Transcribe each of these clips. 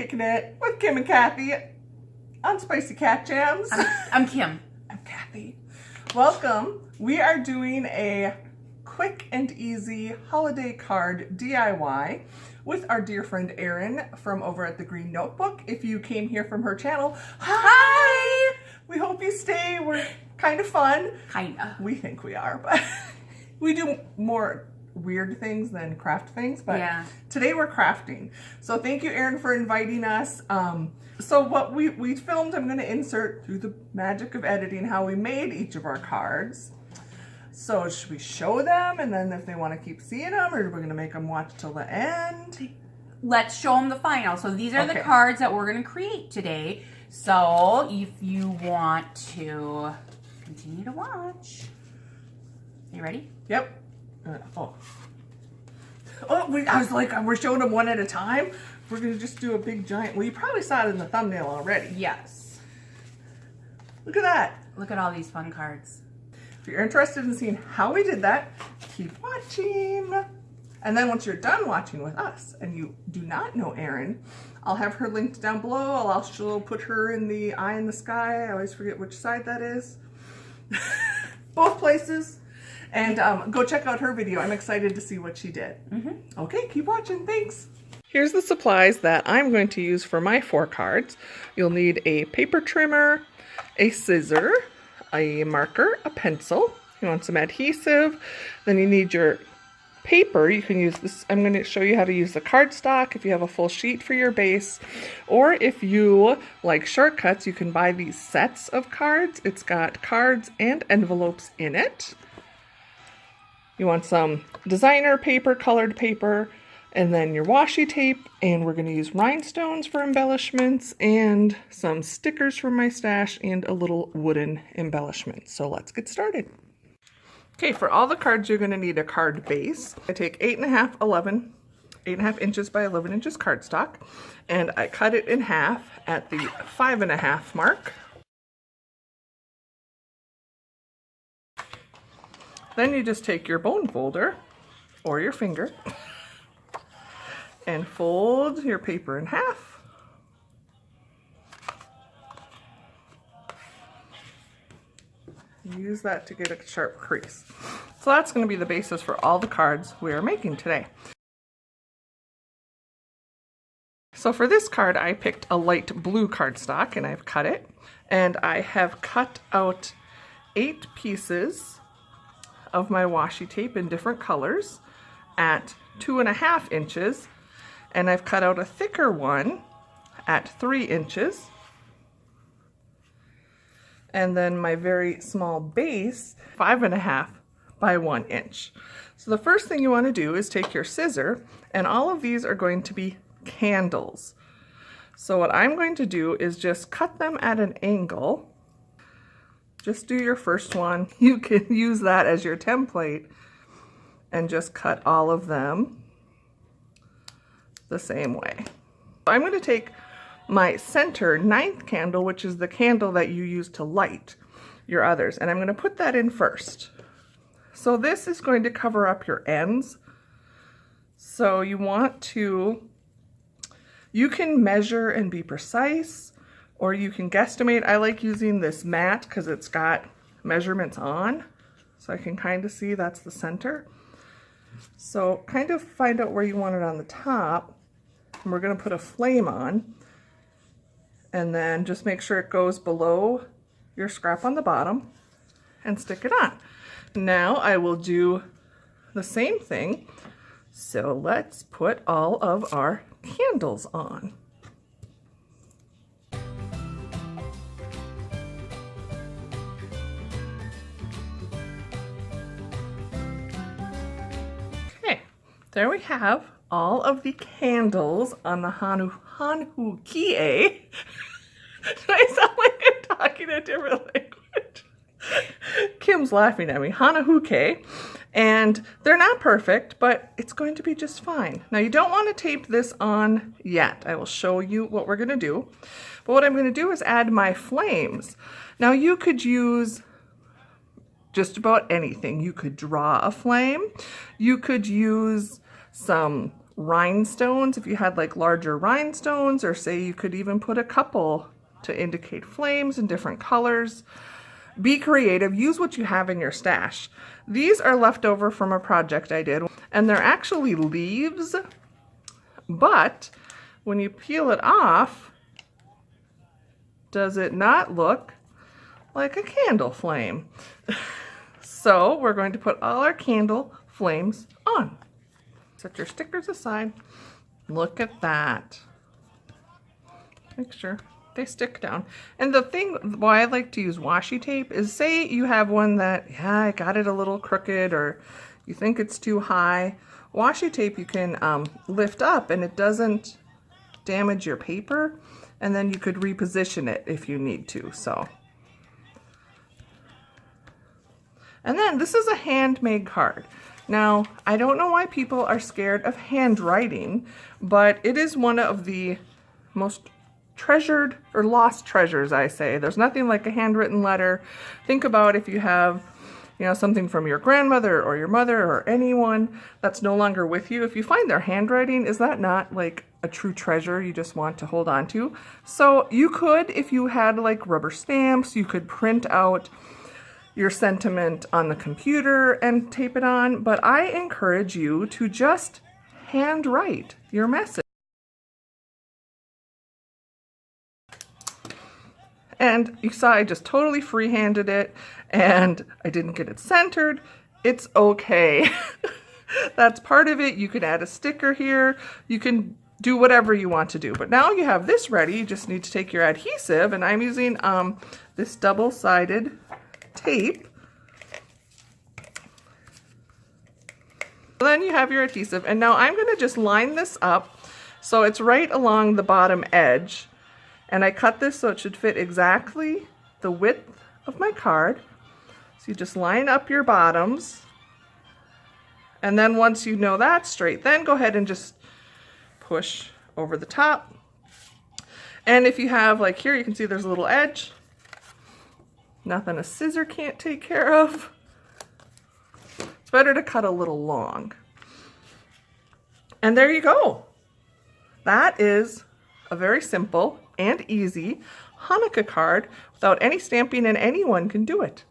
kicking it with Kim and Kathy on Spicey Cat Jams. I'm Kim. I'm Kathy. Welcome. We are doing a quick and easy holiday card DIY with our dear friend Erin from over at the Green Notebook. If you came here from her channel, hi! We hope you stay. We're kind of fun. Kinda. We think we are, but we do more weird things than craft things, but yeah. Today we're crafting. So thank you, Erin, for inviting us. So what we filmed, I'm going to insert through the magic of editing how we made each of our cards. So should we show them, and then if they want to keep seeing them, or we're going to make them watch till the end? Let's show them the final. So these are the cards that we're going to create today. So if you want to continue to watch. Are you ready? Yep. I was like, we're showing them one at a time. We're going to just do a big giant. Well, you probably saw it in the thumbnail already. Yes. Look at that. Look at all these fun cards. If you're interested in seeing how we did that, keep watching. And then once you're done watching with us and you do not know Erin, I'll have her linked down below. I'll also put her in the eye in the sky. I always forget which side that is. Both places. And go check out her video. I'm excited to see what she did. Okay, keep watching. Thanks. Here's the supplies that I'm going to use for my 4 cards. You'll need a paper trimmer, a scissor, a marker, a pencil. You want some adhesive. Then you need your paper. You can use this. I'm going to show you how to use the cardstock if you have a full sheet for your base. Or if you like shortcuts, you can buy these sets of cards. It's got cards and envelopes in it. You want some designer paper, colored paper, and then your washi tape, and we're going to use rhinestones for embellishments, and some stickers from my stash, and a little wooden embellishment. So let's get started. Okay, for all the cards, you're going to need a card base. I take 8.5 inches by 11 inches cardstock, and I cut it in half at the 5.5 mark. Then you just take your bone folder or your finger and fold your paper in half. Use that to get a sharp crease. So that's going to be the basis for all the cards we are making today. So for this card, I picked a light blue cardstock and I've cut it. And I have cut out 8 pieces of my washi tape in different colors at 2.5 inches, and I've cut out a thicker one at 3 inches, and then my very small base 5.5 by 1 inch. So the first thing you want to do is take your scissor, and all of these are going to be candles. So what I'm going to do is just cut them at an angle. Just do your first one. You can use that as your template and just cut all of them the same way. I'm going to take my center 9th candle, which is the candle that you use to light your others, and I'm going to put that in first. So this is going to cover up your ends. So you want to, you can measure and be precise, or you can guesstimate. I like using this mat because it's got measurements on, so I can kind of see that's the center. So kind of find out where you want it on the top, and we're going to put a flame on, and then just make sure it goes below your scrap on the bottom and stick it on. Now I will do the same thing. So let's put all of our candles on. There we have all of the candles on the Hanukkah. I sound like I'm talking a different language. Kim's laughing at me. Hanukkah. And they're not perfect, but it's going to be just fine. Now you don't want to tape this on yet. I will show you what we're going to do. But what I'm going to do is add my flames. Now you could use just about anything. You could draw a flame. You could use some rhinestones, if you had like larger rhinestones, or say you could even put a couple to indicate flames in different colors. Be creative, use what you have in your stash. These are left over from a project I did, and they're actually leaves, but when you peel it off, does it not look like a candle flame? So we're going to put all our candle flames on. Set your stickers aside. Look at that. Make sure they stick down. And the thing why I like to use washi tape is, say you have one that, yeah, I got it a little crooked, or you think it's too high. Washi tape you can lift up and it doesn't damage your paper, and then you could reposition it if you need to. So, and then this is a handmade card. Now, I don't know why people are scared of handwriting, but it is one of the most treasured or lost treasures, I say. There's nothing like a handwritten letter. Think about if you have, you know, something from your grandmother or your mother or anyone that's no longer with you. If you find their handwriting, is that not like a true treasure you just want to hold on to? So you could, if you had like rubber stamps, you could print out your sentiment on the computer and tape it on, but I encourage you to just handwrite your message. And you saw I just totally free-handed it, and I didn't get it centered. It's okay. That's part of it. You can add a sticker here. You can do whatever you want to do. But now you have this ready, you just need to take your adhesive, and I'm using this double-sided tape. Then you have your adhesive, and now I'm going to just line this up so it's right along the bottom edge. And I cut this so it should fit exactly the width of my card. So you just line up your bottoms. And then once you know that's straight, then go ahead and just push over the top. And if you have, like here, you can see there's a little edge. Nothing a scissor can't take care of. It's better to cut a little long. And there you go. That is a very simple and easy Hanukkah card without any stamping, and anyone can do it.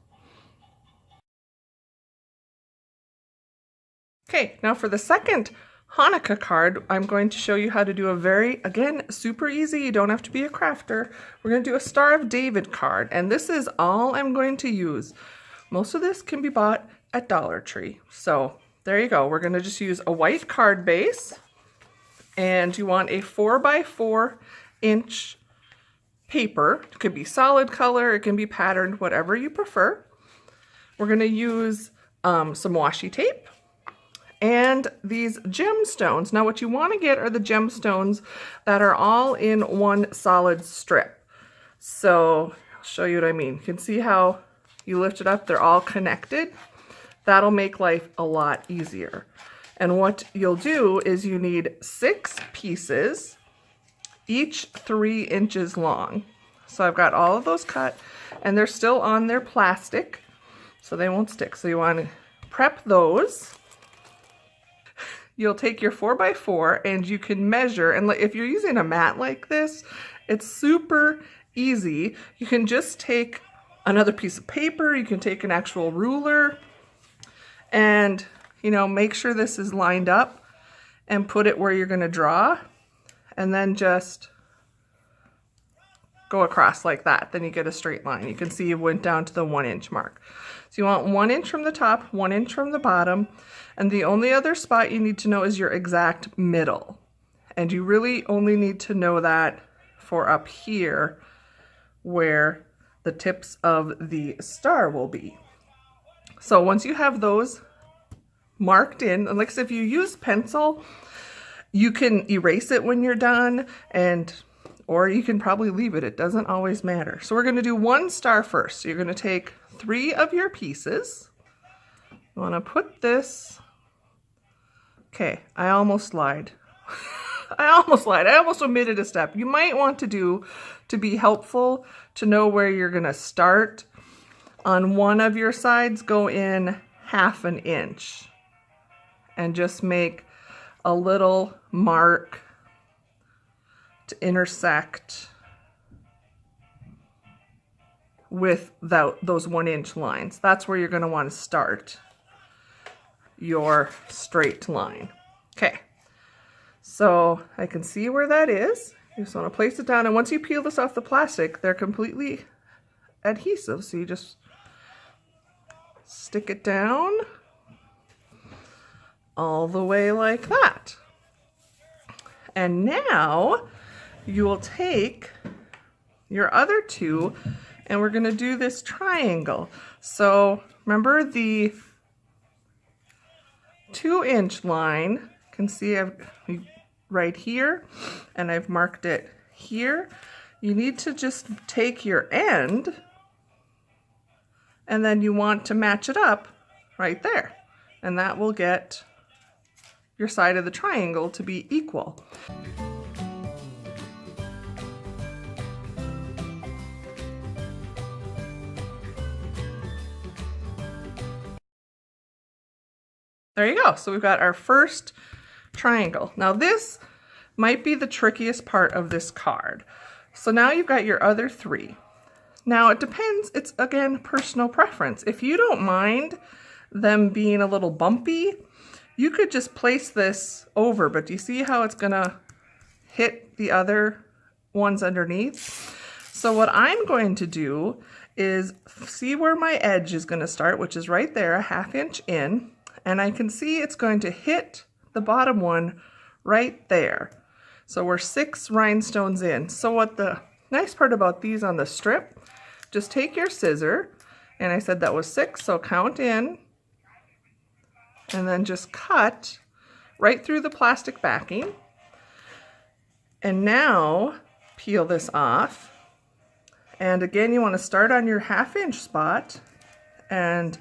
Okay, now for the second Hanukkah card, I'm going to show you how to do a very, again, super easy, you don't have to be a crafter. We're going to do a Star of David card, and this is all I'm going to use. Most of this can be bought at Dollar Tree. So there you go. We're going to just use a white card base, and you want a 4x4 inch paper. It could be solid color, it can be patterned, whatever you prefer. We're going to use some washi tape and these gemstones. Now what you want to get are the gemstones that are all in one solid strip. So I'll show you what I mean. You can see how you lift it up, they're all connected. That'll make life a lot easier. And what you'll do is you need 6 pieces, each 3 inches long. So I've got all of those cut, and they're still on their plastic, so they won't stick. So you want to prep those. You'll take your 4x4 and you can measure, and if you're using a mat like this, it's super easy. You can just take another piece of paper, you can take an actual ruler, and you know, make sure this is lined up and put it where you're going to draw, and then just go across like that. Then you get a straight line. You can see you went down to the 1 inch mark. So you want 1 inch from the top, 1 inch from the bottom, and the only other spot you need to know is your exact middle. And you really only need to know that for up here where the tips of the star will be. So once you have those marked in, and like I said, if you use pencil, you can erase it when you're done, or you can probably leave it. It doesn't always matter. So we're going to do 1 star first. So you're going to take 3 of your pieces. You want to put this. Okay, I almost lied. I almost omitted a step. You might want to be helpful, to know where you're going to start. On one of your sides, go in 1/2 inch and just make a little mark to intersect with those 1-inch lines. That's where you're going to want to start your straight line. Okay, so I can see where that is. You just want to place it down, and once you peel this off the plastic, they're completely adhesive, so you just stick it down all the way like that. And now you will take your other two and we're going to do this triangle. So remember the 2-inch line, you can see I've right here, and I've marked it here. You need to just take your end and then you want to match it up right there, and that will get your side of the triangle to be equal. There you go. So we've got our first triangle. Now this might be the trickiest part of this card. So now you've got your other 3. Now it depends, it's again personal preference. If you don't mind them being a little bumpy, you could just place this over, but do you see how it's gonna hit the other ones underneath? So what I'm going to do is see where my edge is gonna start, which is right there, a 1/2 inch in, and I can see it's going to hit the bottom one right there. So we're 6 rhinestones in. So what the nice part about these on the strip, just take your scissor, and I said that was 6, so count in, and then just cut right through the plastic backing. And now peel this off. And again, you want to start on your 1/2 inch spot and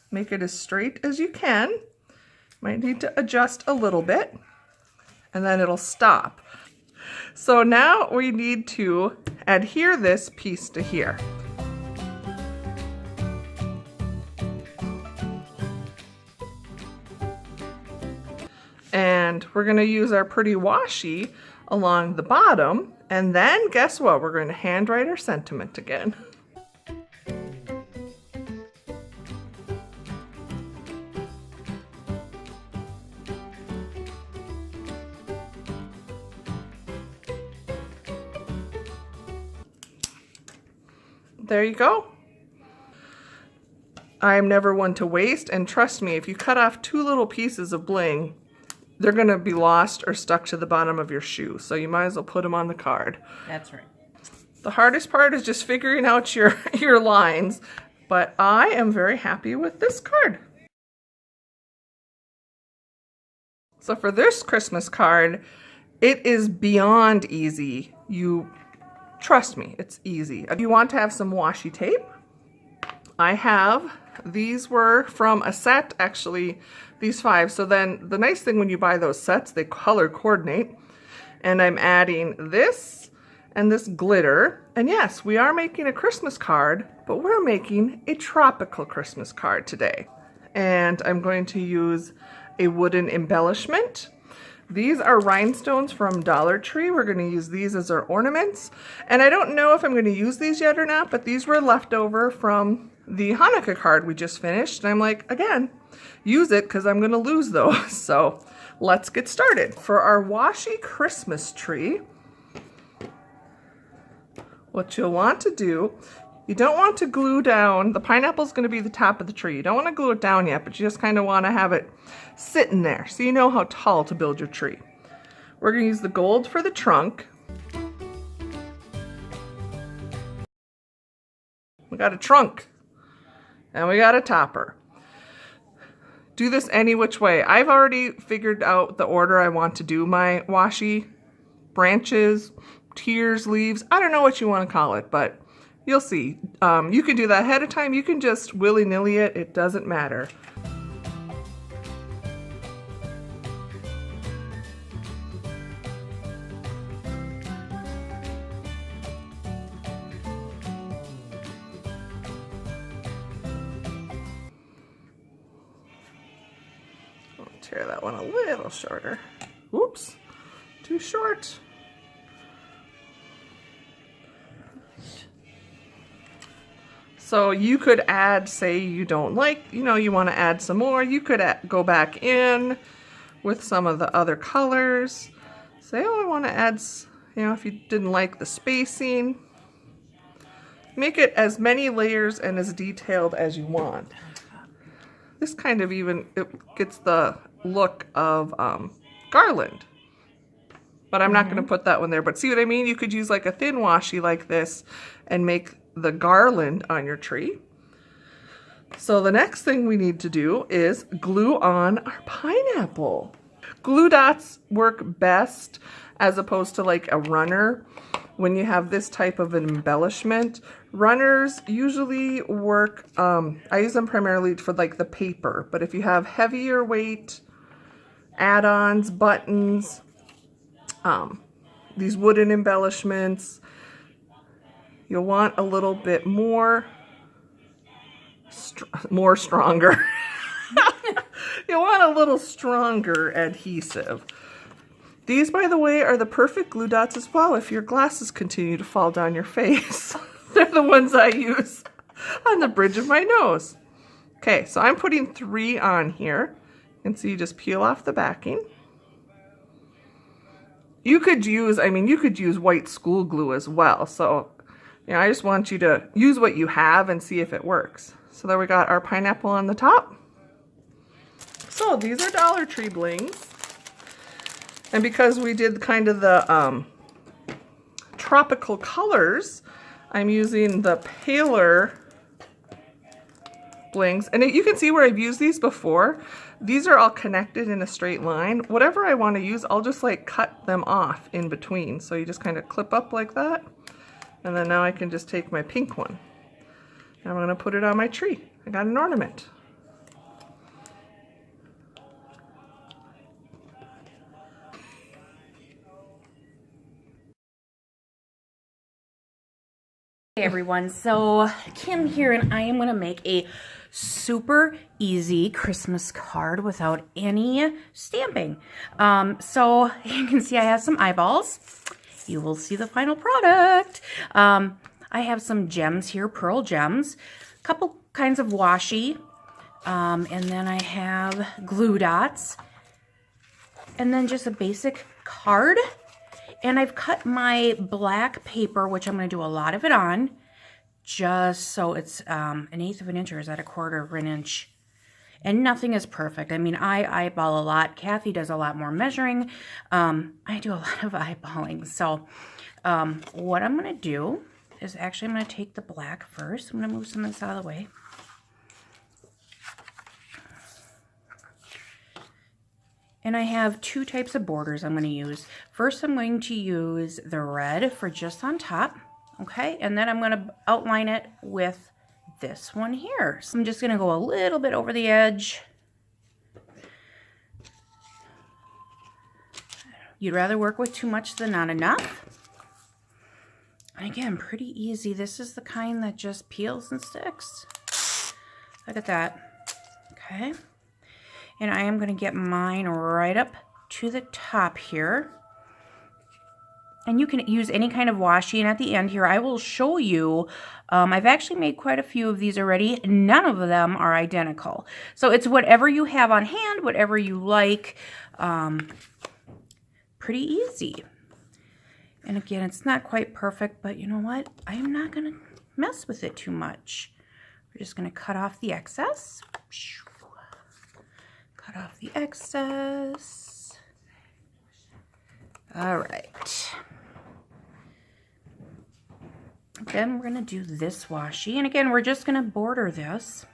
make it as straight as you can. Might need to adjust a little bit, and then it'll stop. So now we need to adhere this piece to here. And we're going to use our pretty washi along the bottom, and then guess what? We're going to handwrite our sentiment again. There you go. I'm never one to waste, and trust me, if you cut off 2 little pieces of bling, they're going to be lost or stuck to the bottom of your shoe, so you might as well put them on the card. That's right. The hardest part is just figuring out your lines, but I am very happy with this card. So for this Christmas card, it is beyond easy. Trust me, it's easy. If you want to have some washi tape, I have, these were from a set, actually, these 5. So then the nice thing when you buy those sets, they color coordinate. And I'm adding this and this glitter. And yes, we are making a Christmas card, but we're making a tropical Christmas card today. And I'm going to use a wooden embellishment. These are rhinestones from Dollar Tree. We're going to use these as our ornaments. And I don't know if I'm going to use these yet or not, but these were left over from the Hanukkah card we just finished. And I'm like, again, use it because I'm going to lose those. So let's get started. For our washi Christmas tree, what you'll want to do, you don't want to glue down, the pineapple is going to be the top of the tree. You don't want to glue it down yet, but you just kind of want to have it sitting there so you know how tall to build your tree. We're going to use the gold for the trunk. We got a trunk and we got a topper. Do this any which way. I've already figured out the order I want to do my washi. Branches, tiers, leaves, I don't know what you want to call it, but you'll see. You can do that ahead of time. You can just willy-nilly it. It doesn't matter. tear that one a little shorter. Oops, too short. So you could add, say you don't like, you know, you want to add some more, you could go back in with some of the other colors. Say, oh, I want to add, you know, if you didn't like the spacing. Make it as many layers and as detailed as you want. This kind of even, it gets the look of garland. But I'm not going to put that one there. But see what I mean? You could use like a thin washi like this and make the garland on your tree. So the next thing we need to do is glue on our pineapple. Glue dots work best as opposed to like a runner when you have this type of an embellishment. Runners usually work, I use them primarily for like the paper, but if you have heavier weight add-ons, buttons, these wooden embellishments, you'll want a little bit more stronger. You'll want a little stronger adhesive. These, by the way, are the perfect glue dots as well if your glasses continue to fall down your face. They're the ones I use on the bridge of my nose. Okay, so I'm putting 3 on here. And so you just peel off the backing. You could use, I mean, you could use white school glue as well. So, you know, I just want you to use what you have and see if it works. So there we got our pineapple on the top. So these are Dollar Tree blings. And because we did kind of the tropical colors, I'm using the paler blings. And you can see where I've used these before. These are all connected in a straight line. Whatever I want to use, I'll just like cut them off in between. So you just kind of clip up like that. And then now I can just take my pink one. And I'm going to put it on my tree. I got an ornament. Hey everyone, so Kim here, and I am going to make a super easy Christmas card without any stamping. So you can see I have some eyeballs. You will see the final product. I have some gems here, pearl gems, a couple kinds of washi, and then I have glue dots, and then just a basic card. And I've cut my black paper, which I'm going to do a lot of it on, just so it's 1/8 of an inch, or is that 1/4 of an inch? And nothing is perfect. I mean, I eyeball a lot. Kathy does a lot more measuring. I do a lot of eyeballing. So what I'm going to do is actually I'm going to take the black first. I'm going to move some of this out of the way. And I have 2 types of borders I'm going to use. First, I'm going to use the red for just on top, okay? And then I'm going to outline it with this one here. So I'm just going to go a little bit over the edge. You'd rather work with too much than not enough. And again, pretty easy. This is the kind that just peels and sticks. Look at that. Okay. And I am going to get mine right up to the top here. And you can use any kind of washi. And at the end here, I will show you, I've actually made quite a few of these already. None of them are identical. So it's whatever you have on hand, whatever you like. Pretty easy. And again, it's not quite perfect, but you know what? I am not going to mess with it too much. We're just going to cut off the excess. Cut off the excess. All right. Then we're going to do this washi. And again, we're just going to border this.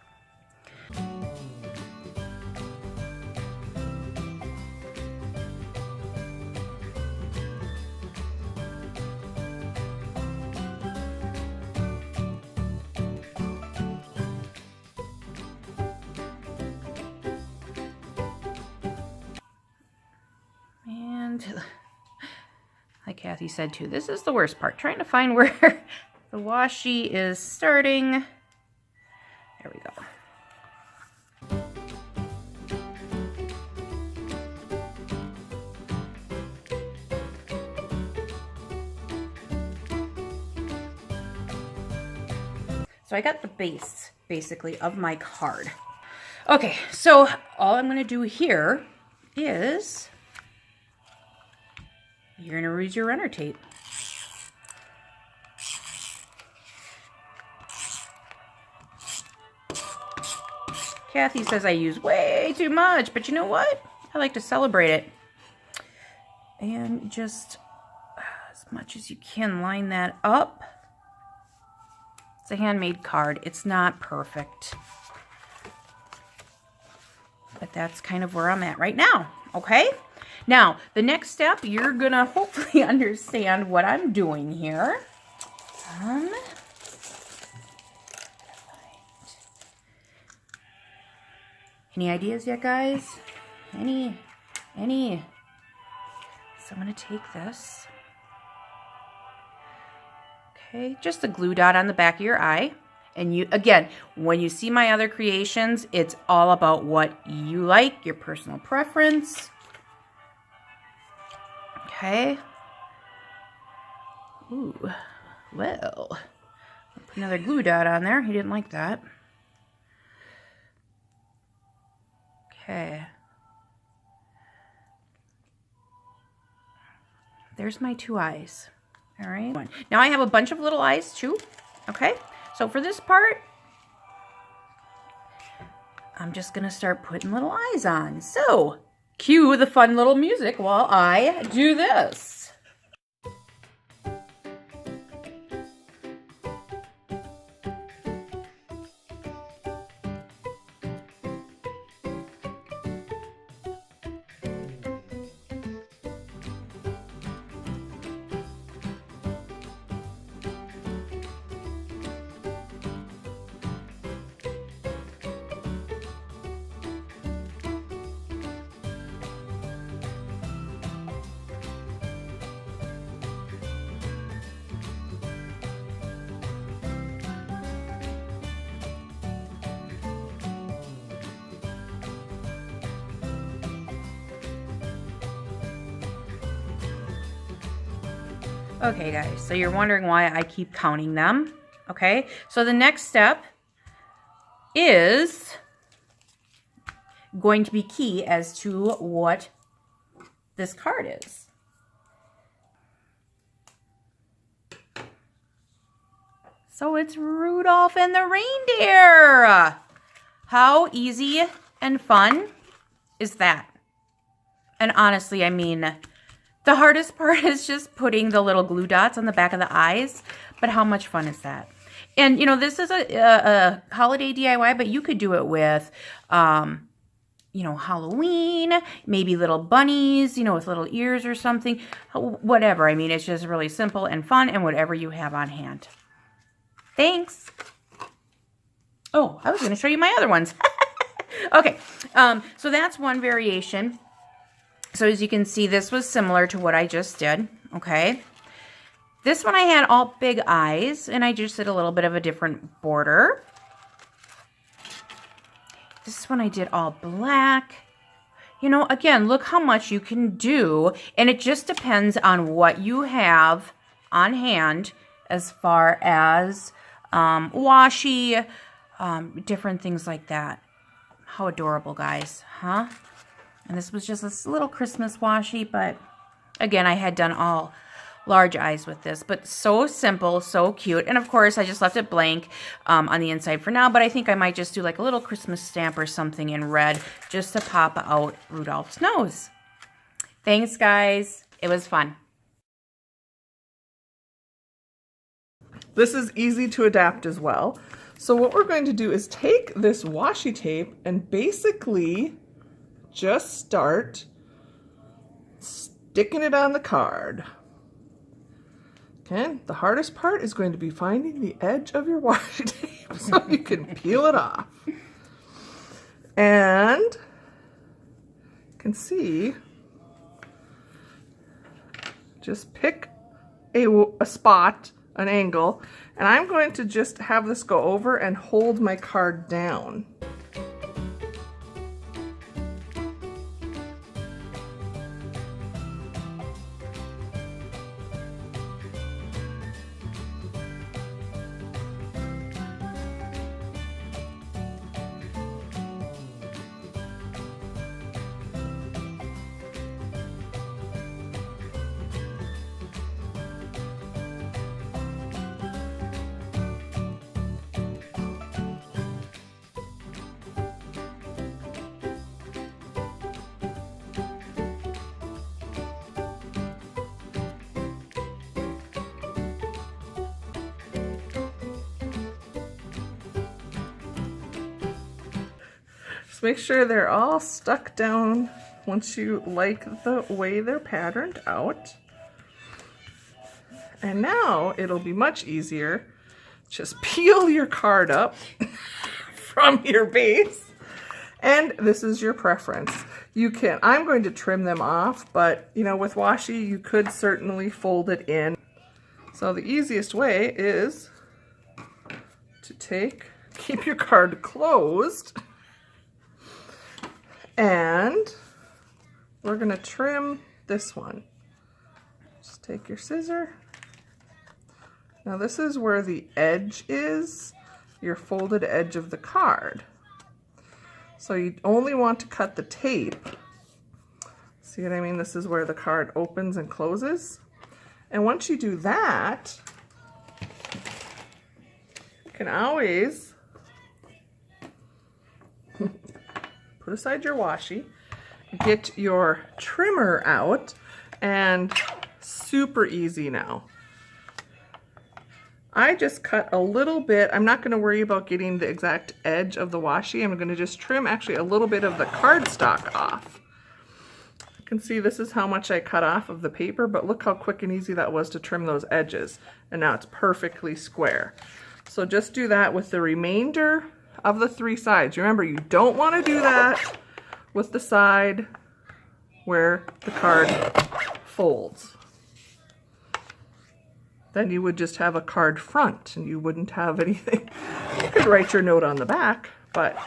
Like Kathy said too, this is the worst part, trying to find where the washi is starting. There we go. So I got the base, basically, of my card. Okay, so all I'm going to do here is you're going to use your runner tape. Kathy says I use way too much, but you know what? I like to celebrate it. And just as much as you can line that up. It's a handmade card. It's not perfect. But that's kind of where I'm at right now, okay? Now, the next step, you're going to hopefully understand what I'm doing here. Any ideas yet, guys? Any? So I'm going to take this. Okay, just a glue dot on the back of your eye. And you, again, when you see my other creations, it's all about what you like, your personal preference. Okay. Ooh, well, I'll put another glue dot on there. He didn't like that. Okay. There's my two eyes. All right. Now I have a bunch of little eyes too. Okay. So for this part, I'm just going to start putting little eyes on. So cue the fun little music while I do this. Okay, guys, so you're wondering why I keep counting them. Okay, so the next step is going to be key as to what this card is. So it's Rudolph and the Reindeer. How easy and fun is that? And honestly, I mean, the hardest part is just putting the little glue dots on the back of the eyes, but how much fun is that? And, you know, this is a holiday DIY, but you could do it with, you know, Halloween, maybe little bunnies, you know, with little ears or something, whatever. I mean, it's just really simple and fun and whatever you have on hand. Thanks. Oh, I was going to show you my other ones. Okay, so that's one variation. So as you can see, this was similar to what I just did, okay? This one I had all big eyes, and I just did a little bit of a different border. This one I did all black. You know, again, look how much you can do, and it just depends on what you have on hand as far as washi, different things like that. How adorable, guys, huh? And this was just a little Christmas washi, but again, I had done all large eyes with this, but so simple, so cute. And of course, I just left it blank on the inside for now, but I think I might just do like a little Christmas stamp or something in red just to pop out Rudolph's nose. Thanks, guys. It was fun. This is easy to adapt as well. So what we're going to do is take this washi tape and basically just start sticking it on the card. Okay, the hardest part is going to be finding the edge of your washi tape so you can peel it off. And you can see, just pick a spot, an angle, and I'm going to just have this go over and hold my card down. Just make sure they're all stuck down once you like the way they're patterned out. And now it'll be much easier. Just peel your card up from your base. And this is your preference. You can, I'm going to trim them off, but you know, with washi, you could certainly fold it in. So the easiest way is to keep your card closed, and we're gonna trim this one. Just take your scissor. Now this is where the edge is, your folded edge of the card. So you only want to cut the tape. See what I mean? This is where the card opens and closes. And once you do that, you can always put aside your washi, get your trimmer out, and super easy now. I just cut a little bit. I'm not going to worry about getting the exact edge of the washi. I'm going to just trim actually a little bit of the cardstock off. You can see this is how much I cut off of the paper, but look how quick and easy that was to trim those edges. And now it's perfectly square. So just do that with the remainder of the 3 sides. Remember, you don't want to do that with the side where the card folds. Then you would just have a card front and you wouldn't have anything. You could write your note on the back, but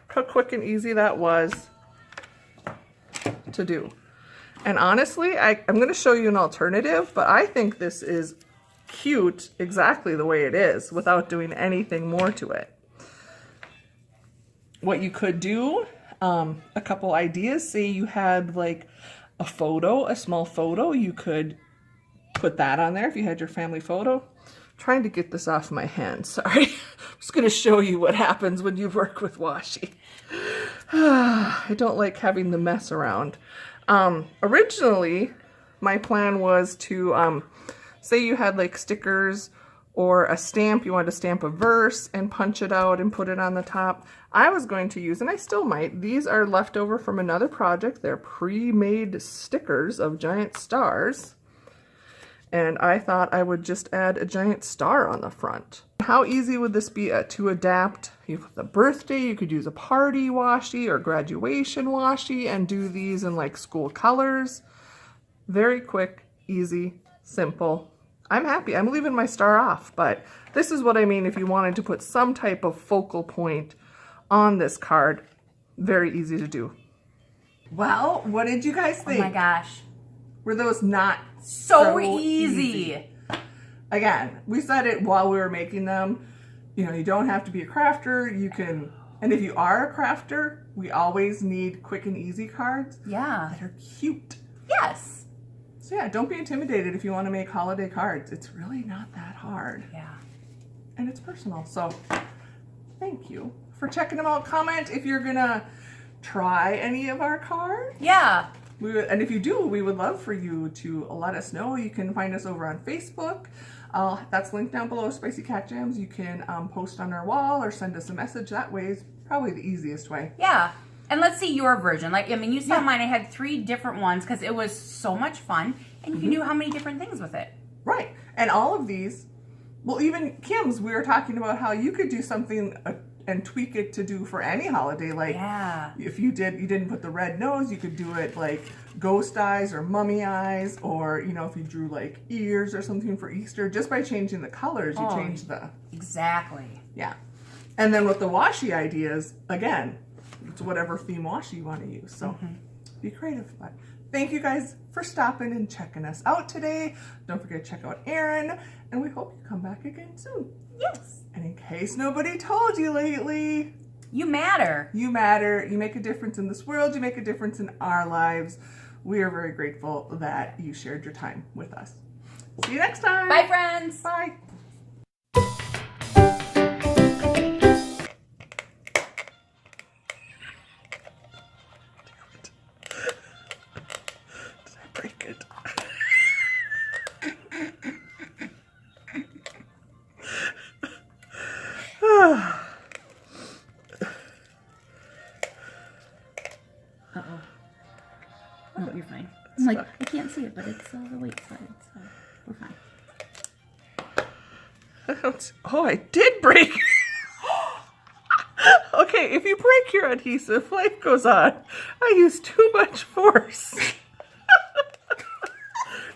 how quick and easy that was to do. And honestly, I'm going to show you an alternative, but I think this is cute exactly the way it is without doing anything more to it. What you could do, a couple ideas, say you had like a photo, a small photo, you could put that on there if you had your family photo. I'm trying to get this off my hand, sorry. I'm just going to show you what happens when you work with washi. I don't like having the mess around. Originally, my plan was to, say you had like stickers or a stamp, you wanted to stamp a verse and punch it out and put it on the top. I was going to use, and I still might, these are left over from another project. They're pre-made stickers of giant stars. And I thought I would just add a giant star on the front. How easy would this be to adapt? With a birthday, you could use a party washi or graduation washi and do these in like school colors. Very quick, easy, simple. I'm happy. I'm leaving my star off, but this is what I mean if you wanted to put some type of focal point on this card. Very easy to do. Well, what did you guys think? Oh my gosh. Were those not so easy? Again, we said it while we were making them. You know, you don't have to be a crafter. You can, and if you are a crafter, we always need quick and easy cards. Yeah. That are cute. Yes. So yeah, don't be intimidated if you want to make holiday cards. It's really not that hard. Yeah. And it's personal. So thank you for checking them out. Comment if you're gonna try any of our cards. Yeah. And if you do, we would love for you to let us know. You can find us over on Facebook. That's linked down below, Spicey Cat Jams. You can post on our wall or send us a message. That way is probably the easiest way. Yeah. And let's see your version. Like, I mean, you saw mine. I had 3 different ones because it was so much fun. And you can do how many different things with it. Right. And all of these, well, even Kim's, we were talking about how you could do something and tweak it to do for any holiday. Like, if you didn't put the red nose, you could do it like ghost eyes or mummy eyes, or, you know, if you drew like ears or something for Easter, just by changing the colors, you change the... Exactly. Yeah. And then with the washi ideas, again, it's whatever theme washi you want to use. So be creative. But thank you guys for stopping and checking us out today. Don't forget to check out Erin, and we hope you come back again soon. Yes. And in case nobody told you lately, you matter. You matter. You make a difference in this world. You make a difference in our lives. We are very grateful that you shared your time with us. See you next time. Bye, friends. Bye. Did I break it? but it's the white side, so we're fine. Oh, I did break. Okay, if you break your adhesive, life goes on. I used too much force.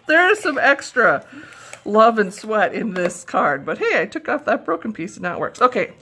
There is some extra love and sweat in this card, but hey, I took off that broken piece and now it works. Okay.